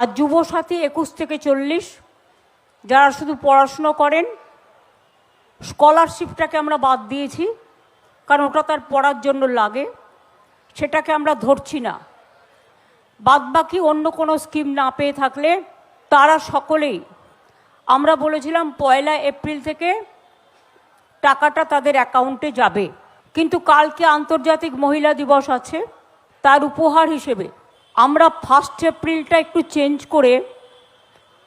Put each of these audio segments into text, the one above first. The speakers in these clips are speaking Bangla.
আর যুবসাথী 21 থেকে 40 যারা শুধু পড়াশুনো করেন, স্কলারশিপটাকে আমরা বাদ দিয়েছি, কারণ ওটা তার পড়ার জন্য লাগে, সেটাকে আমরা ধরছি না। বাদবাকি অন্য কোনো স্কিম না পেয়ে থাকলে তারা সকলেই, আমরা বলেছিলাম 1 এপ্রিল থেকে টাকাটা তাদের অ্যাকাউন্টে যাবে। কিন্তু কালকে আন্তর্জাতিক মহিলা দিবস আছে, তার উপহার হিসেবে আমরা 1 এপ্রিলটা একটু চেঞ্জ করে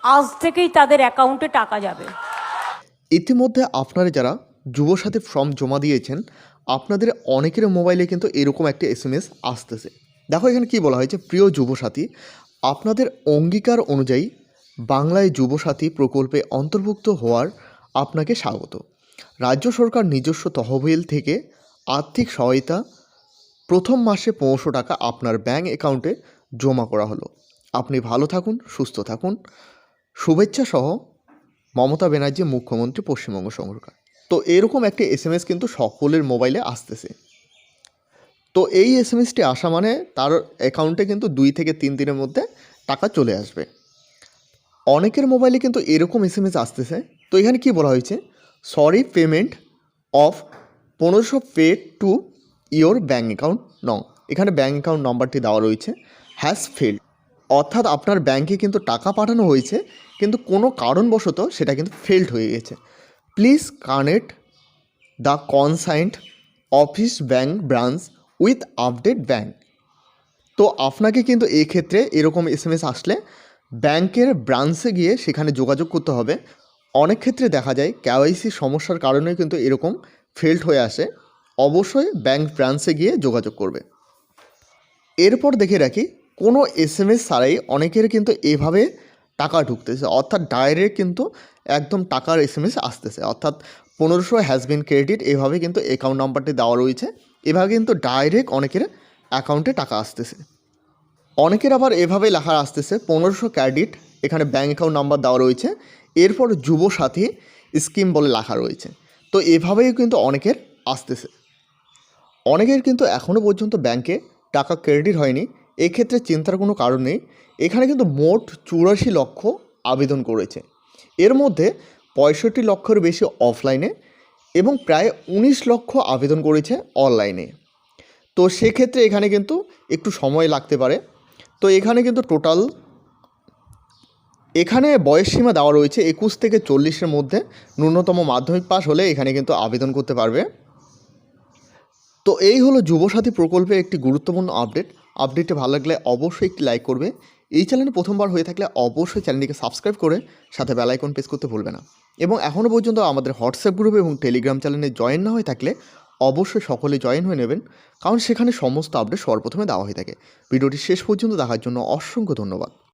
আজ থেকেই তাদের অ্যাকাউন্টে টাকা যাবে। ইতিমধ্যে আপনারা যারা যুবসাথী ফর্ম জমা দিয়েছেন, আপনাদের অনেকের মোবাইলে কিন্তু এরকম একটা SMS আসতেছে। দেখো এখানে কি বলা হয়েছে, প্রিয় যুবসাথী, আপনাদের অঙ্গীকার অনুযায়ী বাংলায় যুবসাথী প্রকল্পে অন্তর্ভুক্ত হওয়ার আপনাকে স্বাগত। রাজ্য সরকার নিজস্ব তহবিল থেকে আর্থিক সহায়তা প্রথম মাসে 500 টাকা আপনার ব্যাঙ্ক অ্যাকাউন্টে জমা করা হলো। আপনি ভালো থাকুন, সুস্থ থাকুন। শুভেচ্ছা সহ মমতা ব্যানার্জি, মুখ্যমন্ত্রী, পশ্চিমবঙ্গ সরকার। তো এরকম একটি SMS কিন্তু সকলের মোবাইলে আসতেছে। তো এই SMSটি আসা মানে তার অ্যাকাউন্টে কিন্তু 2 থেকে 3 দিনের মধ্যে টাকা চলে আসবে। অনেকের মোবাইলে কিন্তু এরকম SMS আসতেছে। তো এখানে কি বলা হয়েছে, sorry payment of 1500 pay to your bank account নং। এখানে ব্যাঙ্ক অ্যাকাউন্ট নাম্বারটি দেওয়া রয়েছে, হ্যাজ ফেল্ড, অর্থাৎ আপনার ব্যাঙ্কে কিন্তু টাকা পাঠানো হয়েছে কিন্তু কোনো কারণবশত সেটা কিন্তু ফেল্ড হয়ে গেছে। Please connect the consigned office bank branch with update bank. তো আপনাকে কিন্তু এক্ষেত্রে এরকম SMS আসলে ব্যাংকের ব্রাঞ্চে গিয়ে সেখানে যোগাযোগ করতে হবে। অনেক ক্ষেত্রে দেখা যায় KYC সমস্যার কারণে কিন্তু এরকম ফেল্ড হয়ে আসে। অবশ্যই ব্যাংক ব্রাঞ্চে গিয়ে যোগাযোগ করবে। এরপর দেখে রাখি, কোনো SMS ছাড়াই অনেকের কিন্তু এভাবে টাকা ঢুকতেছে, অর্থাৎ ডাইরেক্ট কিন্তু একদম টাকার SMS আসতেছে, অর্থাৎ 1500 হ্যাজ বিন ক্রেডিট, এভাবে কিন্তু অ্যাকাউন্ট নাম্বারটি দেওয়া রয়েছে। এভাবে কিন্তু ডাইরেক্ট অনেকের অ্যাকাউন্টে টাকা আসতেছে। অনেকের আবার এভাবে লেখা আসতেছে 1500 ক্রেডিট, এখানে ব্যাঙ্ক অ্যাকাউন্ট নাম্বার দেওয়া রয়েছে, এরপর যুবসাথী স্কিম বলে লেখা রয়েছে। তো এভাবেই কিন্তু অনেকের আসতেছে। অনেকের কিন্তু এখনও পর্যন্ত ব্যাংকে টাকা ক্রেডিট হয়নি। এক্ষেত্রে চিন্তার কোনো কারণ নেই। এখানে কিন্তু মোট 84 লক্ষ আবেদন করেছে, এর মধ্যে 65 লক্ষের বেশি অফলাইনে এবং প্রায় 19 লক্ষ আবেদন করেছে অনলাইনে। তো সেক্ষেত্রে এখানে কিন্তু একটু সময় লাগতে পারে। তো এখানে কিন্তু টোটাল এখানে বয়সসীমা দেওয়া রয়েছে 21 থেকে 40-এর মধ্যে, ন্যূনতম মাধ্যমিক পাস হলে এখানে কিন্তু আবেদন করতে পারবে। তো এই হলো যুবসাথী প্রকল্পের একটি গুরুত্বপূর্ণ আপডেট। আপডেটটি ভালো লাগলে অবশ্যই একটি লাইক করবে। এই চ্যানেলে প্রথমবার হয়ে থাকলে অবশ্যই চ্যানেলটিকে সাবস্ক্রাইব করে সাথে বেল আইকন প্রেস করতে ভুলবে না। এবং এখনও পর্যন্ত আমাদের হোয়াটসঅ্যাপ গ্রুপ এবং টেলিগ্রাম চ্যানেলে জয়েন না হয়ে থাকলে অবশ্যই সকলে জয়েন হয়ে নেবেন, কারণ সেখানে সমস্ত আপডেট সর্বপ্রথমে দেওয়া হয়ে থাকে। ভিডিওটি শেষ পর্যন্ত দেখার জন্য অসংখ্য ধন্যবাদ।